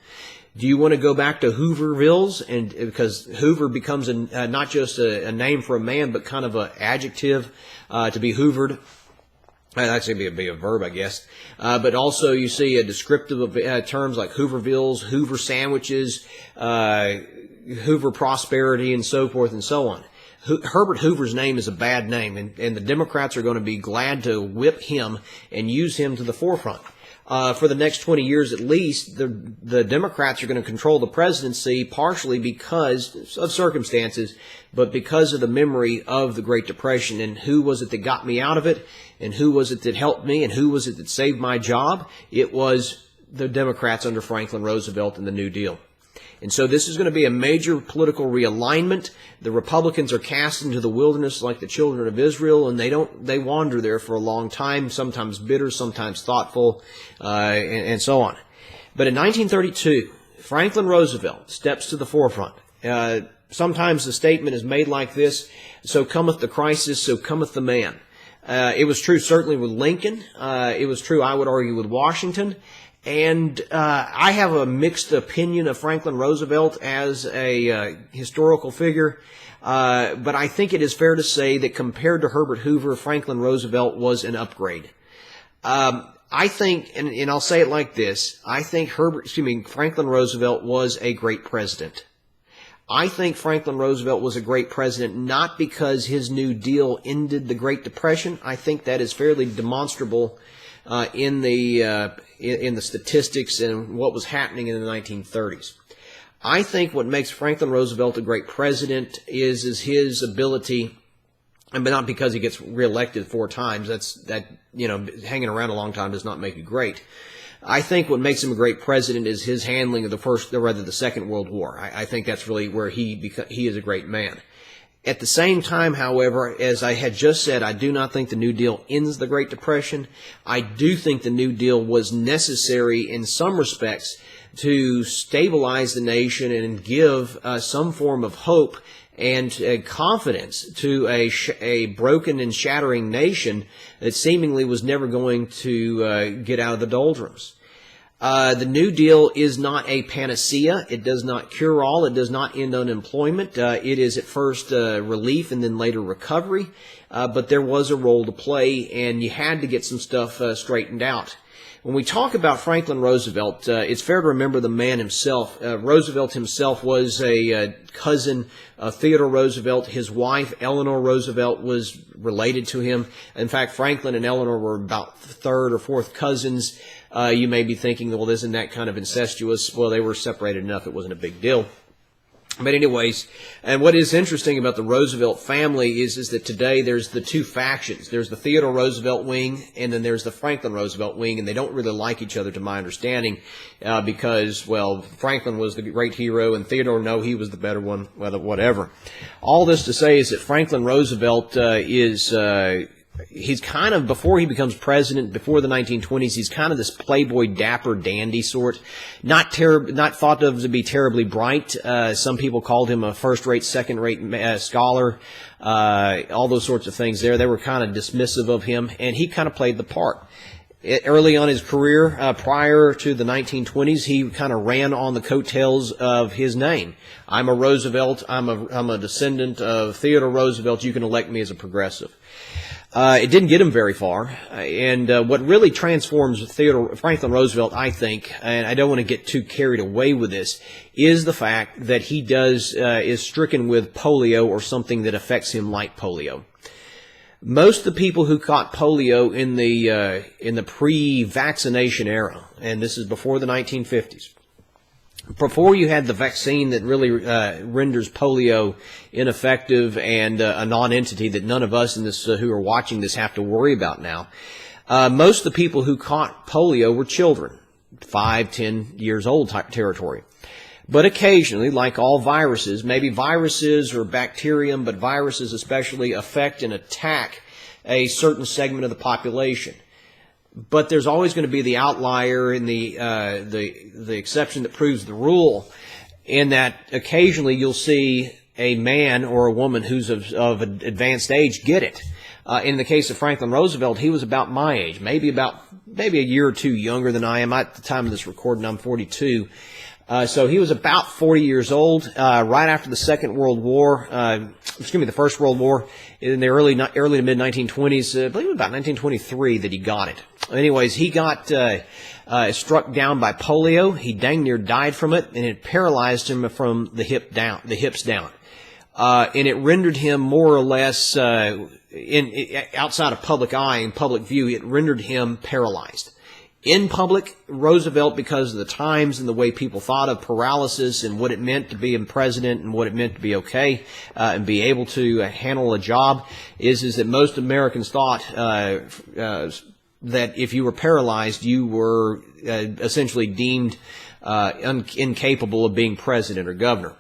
Do you want to go back to Hoovervilles? And because Hoover becomes not just a name for a man, but kind of an adjective to be hoovered. Actually, be a verb, I guess. But also you see a descriptive of terms like Hoovervilles, Hoover sandwiches, Hoover prosperity, and so forth and so on. Herbert Hoover's name is a bad name, and the Democrats are going to be glad to whip him and use him to the forefront. For the next 20 years at least, the Democrats are going to control the presidency partially because of circumstances, but because of the memory of the Great Depression and who was it that got me out of it, and who was it that helped me, and who was it that saved my job. It was the Democrats under Franklin Roosevelt and the New Deal. And so this is going to be a major political realignment. The Republicans are cast into the wilderness like the children of Israel, and they wander there for a long time, sometimes bitter, sometimes thoughtful, and so on. But in 1932, Franklin Roosevelt steps to the forefront. Sometimes the statement is made like this: "So cometh the crisis, so cometh the man." It was true certainly with Lincoln. It was true, I would argue, with Washington. And I have a mixed opinion of Franklin Roosevelt as a historical figure, but I think it is fair to say that compared to Herbert Hoover, Franklin Roosevelt was an upgrade. I think, and I'll say it like this: I think Franklin Roosevelt was a great president. I think Franklin Roosevelt was a great president not because his New Deal ended the Great Depression. I think that is fairly demonstrable in the statistics and what was happening in the 1930s. I think what makes Franklin Roosevelt a great president is his ability, but not because he gets reelected 4 times. Hanging around a long time does not make you great. I think what makes him a great president is his handling of the Second World War. I think that's really where he is a great man. At the same time, however, as I had just said, I do not think the New Deal ends the Great Depression. I do think the New Deal was necessary in some respects to stabilize the nation and give some form of hope and confidence to a broken and shattering nation that seemingly was never going to get out of the doldrums. The New Deal is not a panacea. It does not cure all. It does not end unemployment. It is at first relief and then later recovery. But there was a role to play, and you had to get some stuff straightened out. When we talk about Franklin Roosevelt, it's fair to remember the man himself. Roosevelt himself was a cousin of Theodore Roosevelt. His wife, Eleanor Roosevelt, was related to him. In fact, Franklin and Eleanor were about third or fourth cousins. You may be thinking, well, isn't that kind of incestuous? Well, they were separated enough it wasn't a big deal. But anyways, and what is interesting about the Roosevelt family is that today there's the two factions. There's the Theodore Roosevelt wing, and then there's the Franklin Roosevelt wing, and they don't really like each other, to my understanding, because, well, Franklin was the great hero, and Theodore, no, he was the better one, well, whatever. All this to say is that Franklin Roosevelt he's kind of, before he becomes president, before the 1920s, he's kind of this playboy, dapper, dandy sort. Not thought of to be terribly bright. Some people called him a first-rate, second-rate scholar. All those sorts of things there. They were kind of dismissive of him, and he kind of played the part. Early on in his career, prior to the 1920s, he kind of ran on the coattails of his name. I'm a Roosevelt. I'm a descendant of Theodore Roosevelt. You can elect me as a progressive. It didn't get him very far, and what really transforms Franklin Roosevelt, I think, and I don't want to get too carried away with this, is the fact that he is stricken with polio or something that affects him like polio. Most of the people who caught polio in the pre-vaccination era, and this is before the 1950s, before you had the vaccine that really renders polio ineffective and a non-entity that none of us in this who are watching this have to worry about now, most of the people who caught polio were children, 5, 10 years old type territory. But occasionally, like all viruses, maybe viruses or bacterium, but viruses especially affect and attack a certain segment of the population. But there's always going to be the outlier and the exception that proves the rule, in that occasionally you'll see a man or a woman who's of advanced age get it. In the case of Franklin Roosevelt, he was about my age, maybe a year or two younger than I am. At the time of this recording, I'm 42. So he was about 40 years old, right after the Second World War, the First World War, in the early to mid-1920s, I believe it was about 1923 that he got it. Anyways, he got struck down by polio. He dang near died from it, and it paralyzed him from the hips down. And it rendered him more or less, outside of public eye and public view, it rendered him paralyzed. In public, Roosevelt, because of the times and the way people thought of paralysis and what it meant to be a president and what it meant to be okay and be able to handle a job, is that most Americans thought that if you were paralyzed, you were essentially deemed incapable of being president or governor.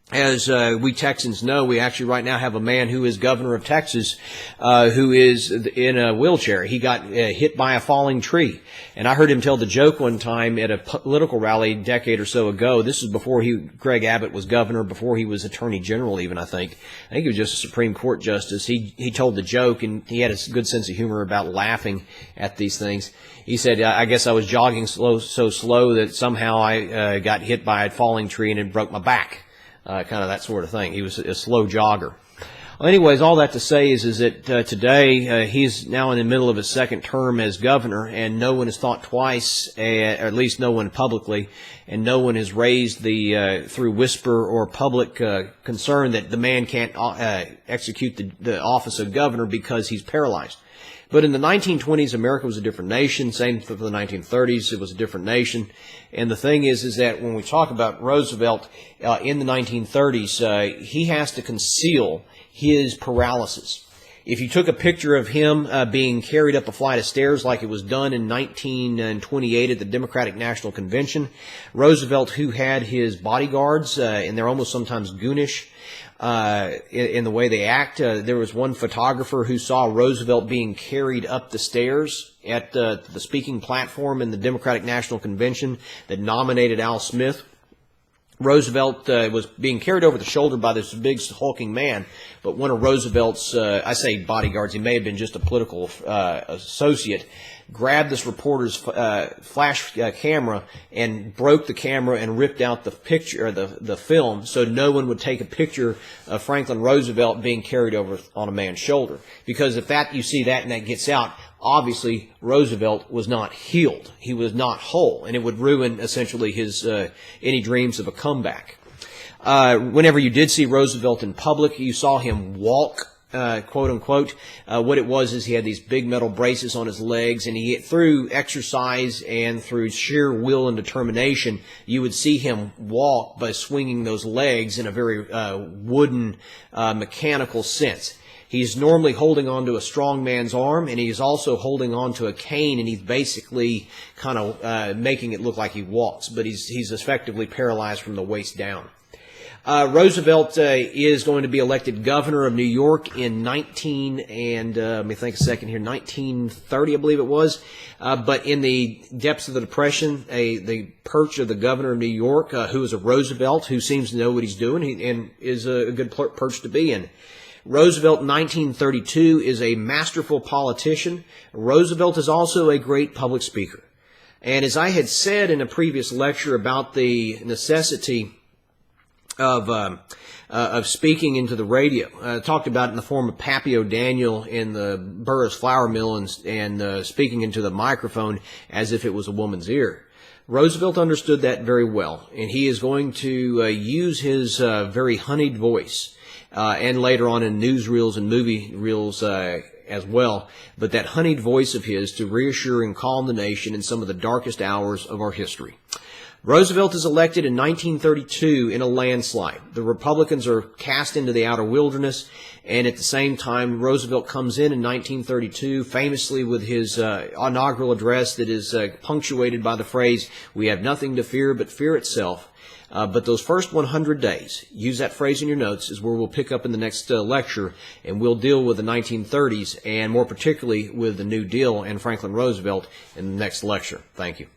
As we Texans know, we actually right now have a man who is governor of Texas who is in a wheelchair. He got hit by a falling tree. And I heard him tell the joke one time at a political rally a decade or so ago. This is before Greg Abbott was governor, before he was attorney general even, I think. I think he was just a Supreme Court justice. He told the joke, and he had a good sense of humor about laughing at these things. He said, I guess I was jogging so slow that somehow I got hit by a falling tree and it broke my back. Kind of that sort of thing. He was a slow jogger. Well, anyways, all that to say is that today he's now in the middle of his second term as governor, and no one has thought twice, or at least no one publicly, and no one has raised through whisper or public concern that the man can't execute the office of governor because he's paralyzed. But in the 1920s, America was a different nation. Same for the 1930s, it was a different nation. And the thing is that when we talk about Roosevelt in the 1930s, he has to conceal his paralysis. If you took a picture of him being carried up a flight of stairs like it was done in 1928 at the Democratic National Convention, Roosevelt, who had his bodyguards, and they're almost sometimes goonish, in the way they act. There was one photographer who saw Roosevelt being carried up the stairs at the speaking platform in the Democratic National Convention that nominated Al Smith. Roosevelt was being carried over the shoulder by this big hulking man, but one of Roosevelt's, I say bodyguards, he may have been just a political associate, grabbed this reporter's flash camera and broke the camera and ripped out the picture, or the film, so no one would take a picture of Franklin Roosevelt being carried over on a man's shoulder. Because if you see that and that gets out, obviously Roosevelt was not healed. He was not whole, and it would ruin essentially his any dreams of a comeback. Whenever you did see Roosevelt in public, you saw him walk, quote unquote. What it was is he had these big metal braces on his legs, and through exercise and through sheer will and determination, you would see him walk by swinging those legs in a very wooden, mechanical sense. He's normally holding onto a strong man's arm, and he's also holding onto a cane, and he's basically kind of making it look like he walks, but he's effectively paralyzed from the waist down. Roosevelt is going to be elected governor of New York in 1930, I believe it was. But in the depths of the Depression, the perch of the governor of New York, who is a Roosevelt, who seems to know what he's doing and is a good perch to be in. Roosevelt in 1932 is a masterful politician. Roosevelt is also a great public speaker. And as I had said in a previous lecture about the necessity of speaking into the radio, talked about it in the form of Pappy O'Daniel in the Burris Flour Mill and speaking into the microphone as if it was a woman's ear. Roosevelt understood that very well, and he is going to use his very honeyed voice and later on in newsreels and movie reels as well, but that honeyed voice of his to reassure and calm the nation in some of the darkest hours of our history. Roosevelt is elected in 1932 in a landslide. The Republicans are cast into the outer wilderness, and at the same time, Roosevelt comes in 1932 famously with his inaugural address that is punctuated by the phrase, "We have nothing to fear but fear itself." But those first 100 days, use that phrase in your notes, is where we'll pick up in the next lecture, and we'll deal with the 1930s, and more particularly with the New Deal and Franklin Roosevelt in the next lecture. Thank you.